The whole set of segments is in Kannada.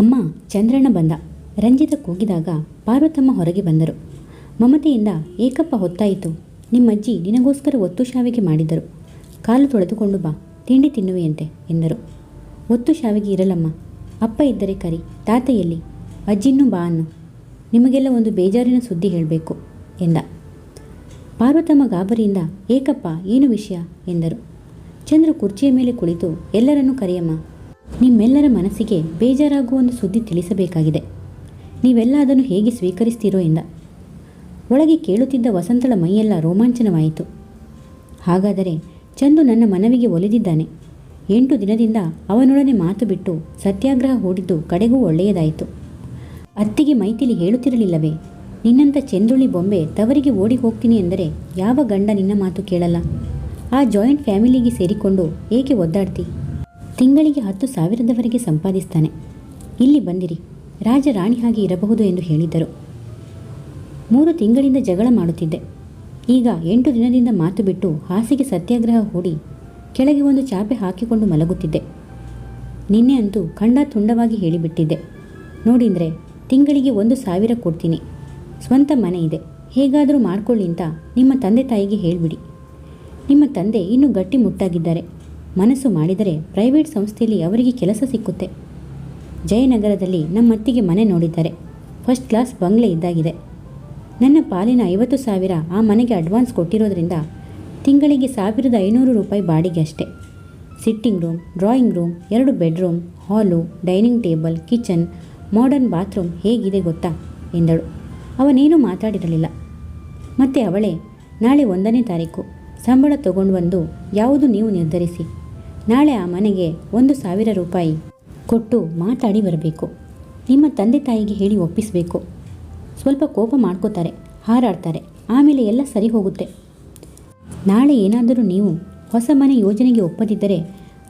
ಅಮ್ಮ, ಚಂದ್ರಣ್ಣ ಬಂದ. ರಂಜಿತ ಕೂಗಿದಾಗ ಪಾರ್ವತಮ್ಮ ಹೊರಗೆ ಬಂದರು. ಮಮತೆಯಿಂದ, ಏಕಪ್ಪ ಹೊತ್ತಾಯಿತು. ನಿಮ್ಮಜ್ಜಿ ನಿನಗೋಸ್ಕರ ಒತ್ತು ಶಾವಿಗೆ ಮಾಡಿದ್ದರು. ಕಾಲು ತೊಳೆದುಕೊಂಡು ಬಾ, ತಿಂಡಿ ತಿನ್ನುವೆಯಂತೆ ಎಂದರು. ಒತ್ತು ಶಾವಿಗೆ ಇರಲಮ್ಮ. ಅಪ್ಪ ಇದ್ದರೆ ಕರಿ. ತಾತ ಎಲ್ಲಿ? ಅಜ್ಜಿನ್ನೂ ಬಾ ಅನ್ನು. ನಿಮಗೆಲ್ಲ ಒಂದು ಬೇಜಾರಿನ ಸುದ್ದಿ ಹೇಳಬೇಕು ಎಂದ. ಪಾರ್ವತಮ್ಮ ಗಾಬರಿಯಿಂದ, ಏಕಪ್ಪ, ಏನು ವಿಷಯ ಎಂದರು. ಚಂದ್ರು ಕುರ್ಚಿಯ ಮೇಲೆ ಕುಳಿತು, ಎಲ್ಲರನ್ನೂ ಕರೆಯಮ್ಮ. ನಿಮ್ಮೆಲ್ಲರ ಮನಸ್ಸಿಗೆ ಬೇಜಾರಾಗುವ ಒಂದು ಸುದ್ದಿ ತಿಳಿಸಬೇಕಾಗಿದೆ. ನೀವೆಲ್ಲ ಅದನ್ನು ಹೇಗೆ ಸ್ವೀಕರಿಸ್ತೀರೋ ಎಂದ. ಒಳಗೆ ಕೇಳುತ್ತಿದ್ದ ವಸಂತಳ ಮೈಯೆಲ್ಲ ರೋಮಾಂಚನವಾಯಿತು. ಹಾಗಾದರೆ ಚಂದು ನನ್ನ ಮನವಿಗೆ ಒಲಿದಿದ್ದಾನೆ. 8 ದಿನದಿಂದ ಅವನೊಡನೆ ಮಾತು ಬಿಟ್ಟು ಸತ್ಯಾಗ್ರಹ ಹೂಡಿದ್ದು ಕಡೆಗೂ ಒಳ್ಳೆಯದಾಯಿತು. ಅತ್ತಿಗೆ ಮೈಥಿಲಿ ಹೇಳುತ್ತಿರಲಿಲ್ಲವೇ, ನಿನ್ನಂಥ ಚೆಂದುಳ್ಳಿ ಬೊಂಬೆ ತವರಿಗೆ ಓಡಿ ಹೋಗ್ತೀನಿ ಎಂದರೆ ಯಾವ ಗಂಡ ನಿನ್ನ ಮಾತು ಕೇಳಲ್ಲ. ಆ ಜಾಯಿಂಟ್ ಫ್ಯಾಮಿಲಿಗೆ ಸೇರಿಕೊಂಡು ಏಕೆ ಒದ್ದಾಡ್ತಿ? ತಿಂಗಳಿಗೆ 10,000ದವರೆಗೆ ಸಂಪಾದಿಸ್ತಾನೆ. ಇಲ್ಲಿ ಬಂದಿರಿ, ರಾಜ ರಾಣಿ ಹಾಗೆ ಇರಬಹುದು ಎಂದು ಹೇಳಿದ್ದರು. 3 ತಿಂಗಳಿಂದ ಜಗಳ ಮಾಡುತ್ತಿದ್ದೆ. ಈಗ 8 ದಿನದಿಂದ ಮಾತು ಬಿಟ್ಟು ಹಾಸಿಗೆ ಸತ್ಯಾಗ್ರಹ ಹೂಡಿ ಕೆಳಗೆ ಒಂದು ಚಾಪೆ ಹಾಕಿಕೊಂಡು ಮಲಗುತ್ತಿದ್ದೆ. ನಿನ್ನೆ ಅಂತೂ ಖಂಡ ತುಂಡವಾಗಿ ಹೇಳಿಬಿಟ್ಟಿದ್ದೆ. ನೋಡಿಂದ್ರೆ ತಿಂಗಳಿಗೆ 1,000 ಕೊಡ್ತೀನಿ. ಸ್ವಂತ ಮನೆ ಇದೆ, ಹೇಗಾದರೂ ಮಾಡ್ಕೊಳ್ಳಿ ಅಂತ ನಿಮ್ಮ ತಂದೆ ತಾಯಿಗೆ ಹೇಳಿಬಿಡಿ. ನಿಮ್ಮ ತಂದೆ ಇನ್ನೂ ಗಟ್ಟಿ ಮುಟ್ಟಾಗಿದ್ದಾರೆ. ಮನಸ್ಸು ಮಾಡಿದರೆ ಪ್ರೈವೇಟ್ ಸಂಸ್ಥೆಯಲ್ಲಿ ಅವರಿಗೆ ಕೆಲಸ ಸಿಕ್ಕುತ್ತೆ. ಜಯನಗರದಲ್ಲಿ ನಮ್ಮತ್ತಿಗೆ ಮನೆ ನೋಡಿದ್ದಾರೆ. ಫಸ್ಟ್ ಕ್ಲಾಸ್ ಬಂಗ್ಲೆ ಇದ್ದಾಗಿದೆ. ನನ್ನ ಪಾಲಿನ 50,000 ಆ ಮನೆಗೆ ಅಡ್ವಾನ್ಸ್ ಕೊಟ್ಟಿರೋದ್ರಿಂದ ತಿಂಗಳಿಗೆ 1,500 ರೂಪಾಯಿ ಬಾಡಿಗೆ ಅಷ್ಟೆ. Sitting room, drawing room, 2 bedroom, hall, dining table, kitchen, modern bathroom ಹೇಗಿದೆ ಗೊತ್ತಾ ಎಂದಳು. ಅವನೇನೂ ಮಾತಾಡಿರಲಿಲ್ಲ. ಮತ್ತೆ ಅವಳೇ, ನಾಳೆ 1ನೇ ತಾರೀಕು ಸಂಬಳ ತಗೊಂಡು ಬಂದು ಯಾವುದು ನೀವು ನಿರ್ಧರಿಸಿ. ನಾಳೆ ಆ ಮನೆಗೆ 1,000 ರೂಪಾಯಿ ಕೊಟ್ಟು ಮಾತಾಡಿ ಬರಬೇಕು. ನಿಮ್ಮ ತಂದೆ ತಾಯಿಗೆ ಹೇಳಿ ಒಪ್ಪಿಸಬೇಕು. ಸ್ವಲ್ಪ ಕೋಪ ಮಾಡ್ಕೋತಾರೆ, ಹಾರಾಡ್ತಾರೆ, ಆಮೇಲೆ ಎಲ್ಲ ಸರಿ ಹೋಗುತ್ತೆ. ನಾಳೆ ಏನಾದರೂ ನೀವು ಹೊಸ ಮನೆ ಯೋಜನೆಗೆ ಒಪ್ಪದಿದ್ದರೆ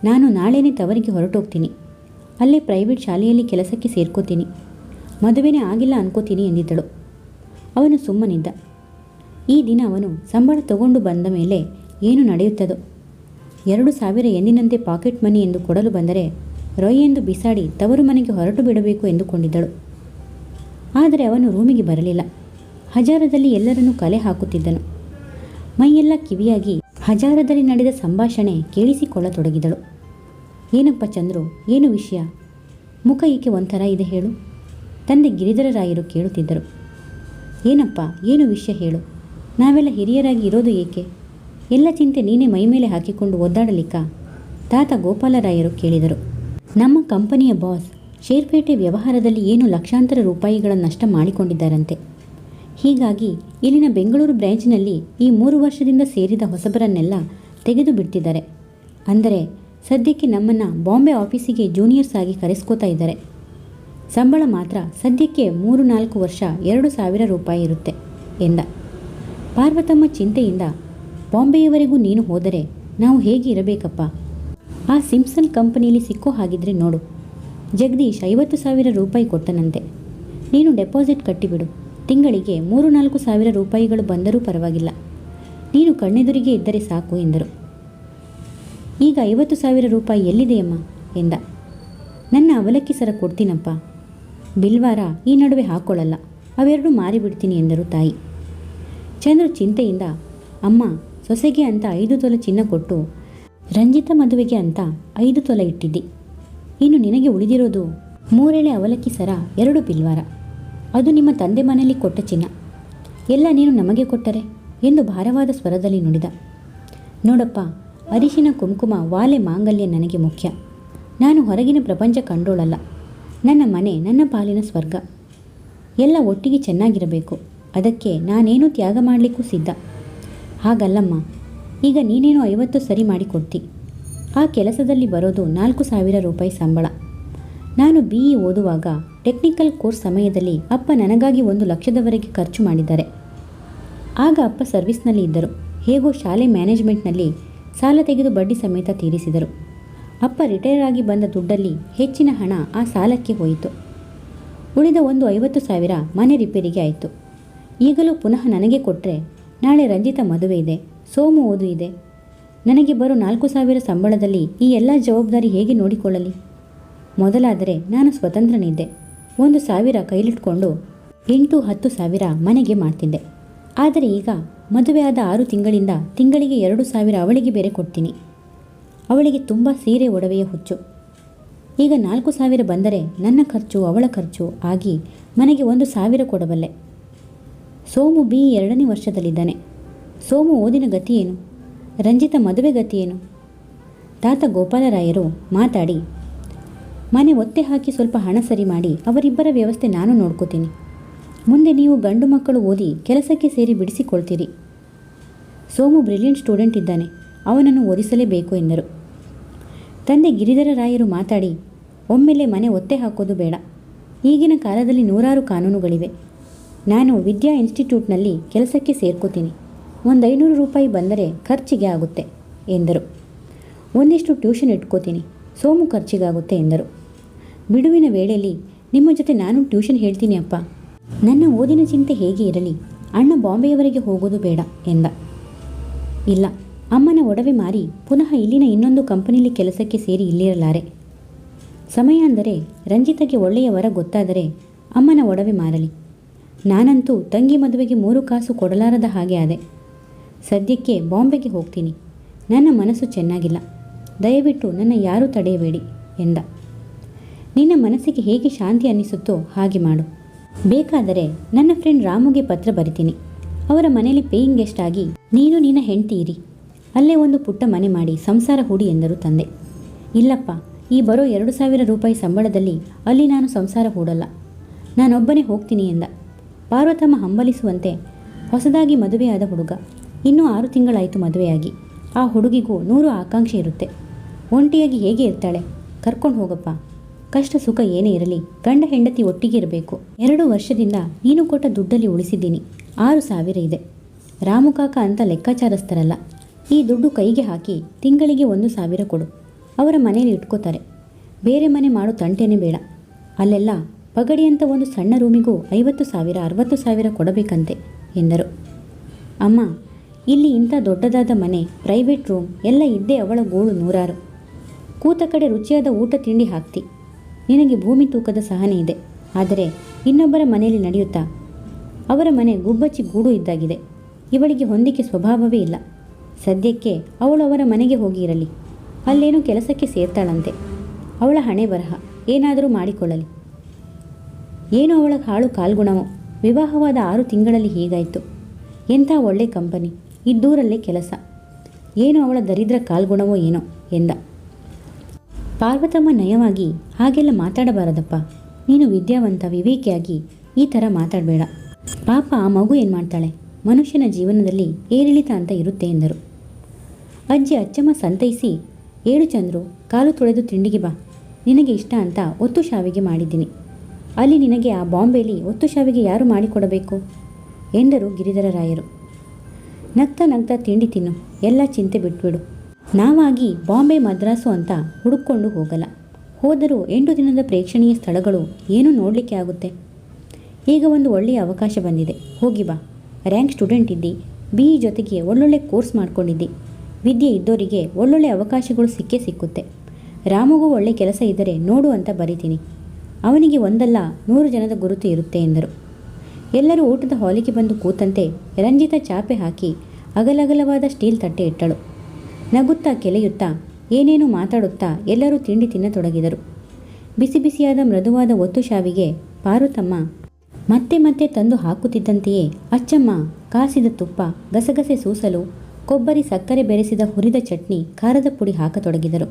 ನಾನು ನಾಳೆನೇ ತವರಿಗೆ ಹೊರಟೋಗ್ತೀನಿ. ಅಲ್ಲೇ ಪ್ರೈವೇಟ್ ಶಾಲೆಯಲ್ಲಿ ಕೆಲಸಕ್ಕೆ ಸೇರ್ಕೋತೀನಿ. ಮದುವೆನೇ ಆಗಿಲ್ಲ ಅನ್ಕೋತೀನಿ ಎಂದಿದ್ದಳು. ಅವನು ಸುಮ್ಮನಿದ್ದ. ಈ ದಿನ ಅವನು ಸಂಬಳ ತಗೊಂಡು ಬಂದ ಮೇಲೆ ಏನು ನಡೆಯುತ್ತದೋ. 2,000 ಎಂದಿನಂತೆ ಪಾಕೆಟ್ ಮನಿ ಎಂದು ಕೊಡಲು ಬಂದರೆ ರೊಯ್ ಎಂದು ಬಿಸಾಡಿ ತವರು ಮನೆಗೆ ಹೊರಟು ಬಿಡಬೇಕು ಎಂದುಕೊಂಡಿದ್ದಳು. ಆದರೆ ಅವನು ರೂಮಿಗೆ ಬರಲಿಲ್ಲ. ಹಜಾರದಲ್ಲಿ ಎಲ್ಲರನ್ನೂ ಕಲೆ ಹಾಕುತ್ತಿದ್ದನು. ಮೈಯೆಲ್ಲ ಕಿವಿಯಾಗಿ ಹಜಾರದಲ್ಲಿ ನಡೆದ ಸಂಭಾಷಣೆ ಕೇಳಿಸಿಕೊಳ್ಳತೊಡಗಿದಳು. ಏನಪ್ಪ ಚಂದ್ರು, ಏನು ವಿಷಯ? ಮುಖ ಏಕೆ ಒಂಥರ ಇದೆ ಹೇಳು? ತಂದೆ ಗಿರಿಧರರಾಯರು ಕೇಳುತ್ತಿದ್ದರು. ಏನಪ್ಪ, ಏನು ವಿಷಯ ಹೇಳು? ನಾವೆಲ್ಲ ಹಿರಿಯರಾಗಿ ಇರೋದು ಏಕೆ? ಎಲ್ಲ ಚಿಂತೆ ನೀನೇ ಮೈಮೇಲೆ ಹಾಕಿಕೊಂಡು ಒದ್ದಾಡಲಿಕ್ಕ? ತಾತ ಗೋಪಾಲರಾಯರು ಕೇಳಿದರು. ನಮ್ಮ ಕಂಪನಿಯ ಬಾಸ್ ಶೇರ್ಪೇಟೆ ವ್ಯವಹಾರದಲ್ಲಿ ಏನು ಲಕ್ಷಾಂತರ ರೂಪಾಯಿಗಳ ನಷ್ಟ ಮಾಡಿಕೊಂಡಿದ್ದಾರಂತೆ. ಹೀಗಾಗಿ ಇಲ್ಲಿನ ಬೆಂಗಳೂರು ಬ್ರ್ಯಾಂಚ್ನಲ್ಲಿ ಈ 3 ವರ್ಷದಿಂದ ಸೇರಿದ ಹೊಸಬರನ್ನೆಲ್ಲ ತೆಗೆದು ಬಿಡ್ತಿದ್ದಾರೆ. ಅಂದರೆ ಸದ್ಯಕ್ಕೆ ನಮ್ಮನ್ನು ಬಾಂಬೆ ಆಫೀಸಿಗೆ ಜೂನಿಯರ್ಸ್ ಆಗಿ ಕರೆಸ್ಕೋತಾ ಇದ್ದಾರೆ. ಸಂಬಳ ಮಾತ್ರ ಸದ್ಯಕ್ಕೆ 3-4 ವರ್ಷ 2,000 ರೂಪಾಯಿ ಇರುತ್ತೆ ಎಂದ. ಪಾರ್ವತಮ್ಮ ಚಿಂತೆಯಿಂದ, ಬಾಂಬೆಯವರೆಗೂ ನೀನು ಹೋದರೆ ನಾವು ಹೇಗೆ ಇರಬೇಕಪ್ಪ? ಆ ಸಿಂಪ್ಸನ್ ಕಂಪನಿಯಲ್ಲಿ ಸಿಕ್ಕೋ ಹಾಗಿದ್ರೆ ನೋಡು. ಜಗದೀಶ್ 50,000 ರೂಪಾಯಿ ಕೊಟ್ಟನಂತೆ. ನೀನು ಡೆಪಾಸಿಟ್ ಕಟ್ಟಿಬಿಡು. ತಿಂಗಳಿಗೆ 3-4 ಸಾವಿರ ರೂಪಾಯಿಗಳು ಬಂದರೂ ಪರವಾಗಿಲ್ಲ. ನೀನು ಕಣ್ಣೆದುರಿಗೆ ಇದ್ದರೆ ಸಾಕು ಎಂದರು. ಈಗ 50,000 ರೂಪಾಯಿ ಎಲ್ಲಿದೆಯಮ್ಮ ಎಂದ. ನನ್ನ ಅವಲಕ್ಕಿ ಸರ ಕೊಡ್ತೀನಪ್ಪ. ಬಿಲ್ವಾರ ಈ ನಡುವೆ ಹಾಕ್ಕೊಳ್ಳಲ್ಲ, ಅವೆರಡು ಮಾರಿಬಿಡ್ತೀನಿ ಎಂದರು ತಾಯಿ. ಚಂದ್ರು ಚಿಂತೆಯಿಂದ, ಅಮ್ಮ, ಸೊಸೆಗೆ ಅಂತ 5 ತೊಲೆ ಚಿನ್ನ ಕೊಟ್ಟು ರಂಜಿತ ಮದುವೆಗೆ ಅಂತ 5 ತೊಲೆ ಇಟ್ಟಿದ್ದಿ. ಇನ್ನು ನಿನಗೆ ಉಳಿದಿರೋದು 3 ಎಳೆ ಅವಲಕ್ಕಿ ಸರ, 2 ಬಿಲ್ವಾರ. ಅದು ನಿಮ್ಮ ತಂದೆ ಮನೆಯಲ್ಲಿ ಕೊಟ್ಟ ಚಿನ್ನ. ಎಲ್ಲ ನೀನು ನಮಗೆ ಕೊಟ್ಟರೆ ಎಂದು ಭಾರವಾದ ಸ್ವರದಲ್ಲಿ ನುಡಿದ. ನೋಡಪ್ಪ, ಅರಿಶಿನ ಕುಂಕುಮ ವಾಲೆ ಮಾಂಗಲ್ಯ ನನಗೆ ಮುಖ್ಯ. ನಾನು ಹೊರಗಿನ ಪ್ರಪಂಚ ಕಂಡೋಳಲ್ಲ. ನನ್ನ ಮನೆ ನನ್ನ ಪಾಲಿನ ಸ್ವರ್ಗ. ಎಲ್ಲ ಒಟ್ಟಿಗೆ ಚೆನ್ನಾಗಿರಬೇಕು. ಅದಕ್ಕೆ ನಾನೇನೂ ತ್ಯಾಗ ಮಾಡಲಿಕ್ಕೂ ಸಿದ್ಧ. ಹಾಗಲ್ಲಮ್ಮ, ಈಗ ನೀನೇನೋ 50 ಸರಿ ಮಾಡಿಕೊಡ್ತಿ. ಆ ಕೆಲಸದಲ್ಲಿ ಬರೋದು 4,000 ರೂಪಾಯಿ ಸಂಬಳ. ನಾನು BE ಓದುವಾಗ ಟೆಕ್ನಿಕಲ್ ಕೋರ್ಸ್ ಸಮಯದಲ್ಲಿ ಅಪ್ಪ ನನಗಾಗಿ 1 ಲಕ್ಷದವರೆಗೆ ಖರ್ಚು ಮಾಡಿದ್ದಾರೆ. ಆಗ ಅಪ್ಪ ಸರ್ವಿಸ್ನಲ್ಲಿ ಇದ್ದರು. ಹೇಗೋ ಶಾಲೆ ಮ್ಯಾನೇಜ್ಮೆಂಟ್ನಲ್ಲಿ ಸಾಲ ತೆಗೆದು ಬಡ್ಡಿ ಸಮೇತ ತೀರಿಸಿದರು. ಅಪ್ಪ ರಿಟೈರ್ ಆಗಿ ಬಂದ ದುಡ್ಡಲ್ಲಿ ಹೆಚ್ಚಿನ ಹಣ ಆ ಸಾಲಕ್ಕೆ ಹೋಯಿತು. ಉಳಿದ ಒಂದು 50,000 ಮನೆ ರಿಪೇರಿಗೆ ಆಯಿತು. ಈಗಲೂ ಪುನಃ ನನಗೆ ಕೊಟ್ಟರೆ ನಾಳೆ ರಂಜಿತ ಮದುವೆ ಇದೆ, ಸೋಮು ಓದು ಇದೆ. ನನಗೆ ಬರೋ 4,000 ಸಂಬಳದಲ್ಲಿ ಈ ಎಲ್ಲ ಜವಾಬ್ದಾರಿ ಹೇಗೆ ನೋಡಿಕೊಳ್ಳಲಿ? ಮೊದಲಾದರೆ ನಾನು ಸ್ವತಂತ್ರನಿದ್ದೆ. 1,000 ಕೈಲಿಟ್ಕೊಂಡು 8-10,000 ಮನೆಗೆ ಮಾಡ್ತಿದ್ದೆ. ಆದರೆ ಈಗ ಮದುವೆ ಆದ 6 ತಿಂಗಳಿಂದ ತಿಂಗಳಿಗೆ 2,000 ಅವಳಿಗೆ ಬೇರೆ ಕೊಡ್ತೀನಿ. ಅವಳಿಗೆ ತುಂಬ ಸೀರೆ ಒಡವೆಯ ಹುಚ್ಚು. ಈಗ 4,000 ಬಂದರೆ ನನ್ನ ಖರ್ಚು ಅವಳ ಖರ್ಚು ಆಗಿ ಮನೆಗೆ 1,000 ಕೊಡಬಲ್ಲೆ. ಸೋಮು BE 2ನೇ ವರ್ಷದಲ್ಲಿದ್ದಾನೆ. ಸೋಮು ಓದಿನ ಗತಿ ಏನು? ರಂಜಿತ ಮದುವೆ ಗತಿ ಏನು? ತಾತ ಗೋಪಾಲರಾಯರು ಮಾತಾಡಿ, ಮನೆ ಒತ್ತೆ ಹಾಕಿ ಸ್ವಲ್ಪ ಹಣ ಸರಿ ಮಾಡಿ ಅವರಿಬ್ಬರ ವ್ಯವಸ್ಥೆ ನಾನು ನೋಡ್ಕೋತೀನಿ. ಮುಂದೆ ನೀವು ಗಂಡು ಮಕ್ಕಳು ಓದಿ ಕೆಲಸಕ್ಕೆ ಸೇರಿ ಬಿಡಿಸಿಕೊಳ್ತೀರಿ. ಸೋಮು ಬ್ರಿಲಿಯಂಟ್ ಸ್ಟೂಡೆಂಟ್ ಇದ್ದಾನೆ, ಅವನನ್ನು ಓದಿಸಲೇಬೇಕು ಎಂದರು. ತಂದೆ ಗಿರಿಧರ ರಾಯರು ಮಾತಾಡಿ, ಒಮ್ಮೆಲೆ ಮನೆ ಒತ್ತೆ ಹಾಕೋದು ಬೇಡ. ಈಗಿನ ಕಾಲದಲ್ಲಿ 100 ಕಾನೂನುಗಳಿವೆ. ನಾನು ವಿದ್ಯಾ ಇನ್ಸ್ಟಿಟ್ಯೂಟ್ನಲ್ಲಿ ಕೆಲಸಕ್ಕೆ ಸೇರ್ಕೋತೀನಿ. 500 ರೂಪಾಯಿ ಬಂದರೆ ಖರ್ಚಿಗೆ ಆಗುತ್ತೆ ಎಂದರು. ಒಂದಿಷ್ಟು ಟ್ಯೂಷನ್ ಇಟ್ಕೋತೀನಿ, ಸೋಮು ಖರ್ಚಿಗಾಗುತ್ತೆ ಎಂದರು. ಬಿಡುವಿನ ವೇಳೆಯಲ್ಲಿ ನಿಮ್ಮ ಜೊತೆ ನಾನು ಟ್ಯೂಷನ್ ಹೇಳ್ತೀನಿ ಅಪ್ಪ. ನನ್ನ ಓದಿನ ಚಿಂತೆ ಹೇಗೆ ಇರಲಿ, ಅಣ್ಣ ಬಾಂಬೆಯವರೆಗೆ ಹೋಗೋದು ಬೇಡ ಎಂದ. ಇಲ್ಲ, ಅಮ್ಮನ ಒಡವೆ ಮಾರಿ ಪುನಃ ಇಲ್ಲಿನ ಇನ್ನೊಂದು ಕಂಪನಿಲಿ ಕೆಲಸಕ್ಕೆ ಸೇರಿ ಇಲ್ಲಿರಲಾರೆ. ಸಮಯ ಅಂದರೆ ರಂಜಿತಗೆ ಒಳ್ಳೆಯ ವರ ಗೊತ್ತಾದರೆ ಅಮ್ಮನ ಒಡವೆ ಮಾರಲಿ. ನಾನಂತೂ ತಂಗಿ ಮದುವೆಗೆ 3 ಕಾಸು ಕೊಡಲಾರದ ಹಾಗೆ ಆದೆ. ಸದ್ಯಕ್ಕೆ ಬಾಂಬೆಗೆ ಹೋಗ್ತೀನಿ. ನನ್ನ ಮನಸ್ಸು ಚೆನ್ನಾಗಿಲ್ಲ. ದಯವಿಟ್ಟು ನನ್ನ ಯಾರೂ ತಡೆಯಬೇಡಿ ಎಂದ. ನಿನ್ನ ಮನಸ್ಸಿಗೆ ಹೇಗೆ ಶಾಂತಿ ಅನ್ನಿಸುತ್ತೋ ಹಾಗೆ ಮಾಡು. ಬೇಕಾದರೆ ನನ್ನ ಫ್ರೆಂಡ್ ರಾಮುಗೆ ಪತ್ರ ಬರಿತೀನಿ. ಅವರ ಮನೆಯಲ್ಲಿ ಪೇಯಿಂಗ್ ಗೆಸ್ಟ್ ಆಗಿ ನೀನು ನಿನ್ನ ಹೆಂಡತಿ ಇರಿ. ಅಲ್ಲೇ ಒಂದು ಪುಟ್ಟ ಮನೆ ಮಾಡಿ ಸಂಸಾರ ಹೂಡಿ ಎಂದರು ತಂದೆ. ಇಲ್ಲಪ್ಪ, ಈ ಬರೋ 2,000 ರೂಪಾಯಿ ಸಂಬಳದಲ್ಲಿ ಅಲ್ಲಿ ನಾನು ಸಂಸಾರ ಹೂಡಲ್ಲ. ನಾನೊಬ್ಬನೇ ಹೋಗ್ತೀನಿ ಎಂದ. ಪಾರ್ವತಮ್ಮ ಹಂಬಲಿಸುವಂತೆ, ಹೊಸದಾಗಿ ಮದುವೆಯಾದ ಹುಡುಗ, ಇನ್ನೂ 6 ತಿಂಗಳಾಯಿತು ಮದುವೆಯಾಗಿ. ಆ ಹುಡುಗಿಗೂ 100 ಆಕಾಂಕ್ಷೆ ಇರುತ್ತೆ. ಒಂಟಿಯಾಗಿ ಹೇಗೆ ಇರ್ತಾಳೆ? ಕರ್ಕೊಂಡು ಹೋಗಪ್ಪ. ಕಷ್ಟ ಸುಖ ಏನೇ ಇರಲಿ ಗಂಡ ಹೆಂಡತಿ ಒಟ್ಟಿಗೆ ಇರಬೇಕು. 2 ವರ್ಷದಿಂದ ನೀನು ಕೊಟ್ಟ ದುಡ್ಡಲ್ಲಿ ಉಳಿಸಿದ್ದೀನಿ 6,000 ಇದೆ. ರಾಮು ಕಾಕ ಅಂತ ಲೆಕ್ಕಾಚಾರಸ್ಥರಲ್ಲ. ಈ ದುಡ್ಡು ಕೈಗೆ ಹಾಕಿ ತಿಂಗಳಿಗೆ 1,000 ಕೊಡು. ಅವರ ಮನೇಲಿ ಇಟ್ಕೋತಾರೆ. ಬೇರೆ ಮನೆ ಮಾಡೋ ತಂಟೆನೇ ಬೇಡ. ಅಲ್ಲೆಲ್ಲ ಪಗಡಿ ಅಂತ ಒಂದು ಸಣ್ಣ ರೂಮಿಗೂ 50,000 60,000 ಕೊಡಬೇಕಂತೆ ಎಂದರು. ಅಮ್ಮ, ಇಲ್ಲಿ ಇಂಥ ದೊಡ್ಡದಾದ ಮನೆ, ಪ್ರೈವೇಟ್ ರೂಮ್ ಎಲ್ಲ ಇದ್ದೇ ಅವಳ ಗೋಳು 100. ಕೂತ ಕಡೆ ರುಚಿಯಾದ ಊಟ ತಿಂಡಿ ಹಾಕ್ತಿ. ನಿನಗೆ ಭೂಮಿ ತೂಕದ ಸಹನೆ ಇದೆ. ಆದರೆ ಇನ್ನೊಬ್ಬರ ಮನೆಯಲ್ಲಿ ನಡೆಯುತ್ತಾ? ಅವರ ಮನೆ ಗುಬ್ಬಚ್ಚಿ ಗೂಡು ಇದ್ದಾಗಿದೆ. ಇವಳಿಗೆ ಹೊಂದಿಕೆ ಸ್ವಭಾವವೇ ಇಲ್ಲ. ಸದ್ಯಕ್ಕೆ ಅವಳು ಅವರ ಮನೆಗೆ ಹೋಗಿ ಇರಲಿ. ಅಲ್ಲೇನೋ ಕೆಲಸಕ್ಕೆ ಸೇರ್ತಾಳಂತೆ. ಅವಳ ಹಣೆ ಬರಹ ಏನಾದರೂ ಮಾಡಿಕೊಳ್ಳಲಿ. ಏನೋ ಅವಳ ಹಾಳು ಕಾಲ್ಗುಣವೋ. ವಿವಾಹವಾದ 6 ತಿಂಗಳಲ್ಲಿ ಹೀಗಾಯಿತು. ಎಂಥ ಒಳ್ಳೆ ಕಂಪನಿ, ಇದ್ದೂರಲ್ಲೇ ಕೆಲಸ. ಏನು ಅವಳ ದರಿದ್ರ ಕಾಲ್ಗುಣವೋ ಏನೋ ಎಂದ. ಪಾರ್ವತಮ್ಮ ನಯವಾಗಿ, ಹಾಗೆಲ್ಲ ಮಾತಾಡಬಾರದಪ್ಪ. ನೀನು ವಿದ್ಯಾವಂತ ವಿವೇಕಿಯಾಗಿ ಈ ಥರ ಮಾತಾಡಬೇಡ. ಪಾಪ ಆ ಮಗು ಏನು ಮಾಡ್ತಾಳೆ? ಮನುಷ್ಯನ ಜೀವನದಲ್ಲಿ ಏರಿಳಿತ ಅಂತ ಇರುತ್ತೆ ಎಂದರು. ಅಜ್ಜಿ ಅಚ್ಚಮ್ಮ ಸಂತೈಸಿ, ಏಳು ಚಂದ್ರು, ಕಾಲು ತೊಳೆದು ತಿಂಡಿಗೆ ಬಾ. ನಿನಗೆ ಇಷ್ಟ ಅಂತ ಒತ್ತು ಶಾವಿಗೆ ಮಾಡಿದ್ದೀನಿ. ಅಲ್ಲಿ ನಿನಗೆ ಆ ಬಾಂಬೆಲಿ ಒತ್ತು ಶಾವಿಗೆ ಯಾರು ಮಾಡಿಕೊಡಬೇಕು ಎಂದರು ಗಿರಿಧರ ರಾಯರು. ನಗ್ತಾ ನಗ್ತಾ ತಿಂಡಿ ತಿನ್ನು, ಎಲ್ಲ ಚಿಂತೆ ಬಿಟ್ಬಿಡು. ನಾವಾಗಿ ಬಾಂಬೆ ಮದ್ರಾಸು ಅಂತ ಹುಡುಕೊಂಡು ಹೋಗಲ್ಲ. ಹೋದರೂ 8 ದಿನದ ಪ್ರೇಕ್ಷಣೀಯ ಸ್ಥಳಗಳು ಏನೂ ನೋಡಲಿಕ್ಕೆ ಆಗುತ್ತೆ. ಈಗ ಒಂದು ಒಳ್ಳೆಯ ಅವಕಾಶ ಬಂದಿದೆ, ಹೋಗಿ ಬಾ. ರ್ಯಾಂಕ್ ಸ್ಟೂಡೆಂಟ್ ಇದ್ದಿ, BE ಜೊತೆಗೆ ಒಳ್ಳೊಳ್ಳೆ ಕೋರ್ಸ್ ಮಾಡ್ಕೊಂಡಿದ್ದಿ. ವಿದ್ಯೆ ಇದ್ದೋರಿಗೆ ಒಳ್ಳೊಳ್ಳೆ ಅವಕಾಶಗಳು ಸಿಕ್ಕೇ ಸಿಕ್ಕುತ್ತೆ. ರಾಮುಗೂ ಒಳ್ಳೆ ಕೆಲಸ ಇದ್ದರೆ ನೋಡು ಅಂತ ಬರಿತೀನಿ. ಅವನಿಗೆ ಒಂದಲ್ಲ 100 ಜನದ ಗುರುತು ಇರುತ್ತೆ ಎಂದರು. ಎಲ್ಲರೂ ಊಟದ ಹಾಲಿಗೆ ಬಂದು ಕೂತಂತೆ ರಂಜಿತ ಚಾಪೆ ಹಾಕಿ ಅಗಲಗಲವಾದ ಸ್ಟೀಲ್ ತಟ್ಟೆ ಇಟ್ಟಳು. ನಗುತ್ತಾ ಕೆಲೆಯುತ್ತಾ ಏನೇನು ಮಾತಾಡುತ್ತಾ ಎಲ್ಲರೂ ತಿಂಡಿ ತಿನ್ನತೊಡಗಿದರು. ಬಿಸಿ ಬಿಸಿಯಾದ ಮೃದುವಾದ ಒತ್ತು ಶಾವಿಗೆ ಪಾರ್ವತಮ್ಮ ಮತ್ತೆ ಮತ್ತೆ ತಂದು ಹಾಕುತ್ತಿದ್ದಂತೆಯೇ ಅಚ್ಚಮ್ಮ ಕಾಸಿದ ತುಪ್ಪ, ಗಸಗಸೆ ಸೂಸಲು, ಕೊಬ್ಬರಿ ಸಕ್ಕರೆ ಬೆರೆಸಿದ ಹುರಿದ ಚಟ್ನಿ, ಖಾರದ ಪುಡಿ ಹಾಕತೊಡಗಿದರು.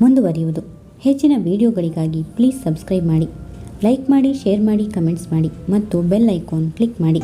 ಮುಂದುವರಿಯುವುದು. ಹೆಚ್ಚಿನ ವಿಡಿಯೋಗಳಿಗಾಗಿ ಪ್ಲೀಸ್ ಸಬ್ಸ್ಕ್ರೈಬ್ ಮಾಡಿ, ಲೈಕ್ ಮಾಡಿ, ಶೇರ್ ಮಾಡಿ, ಕಮೆಂಟ್ಸ್ ಮಾಡಿ ಮತ್ತು ಬೆಲ್ ಐಕಾನ್ ಕ್ಲಿಕ್ ಮಾಡಿ.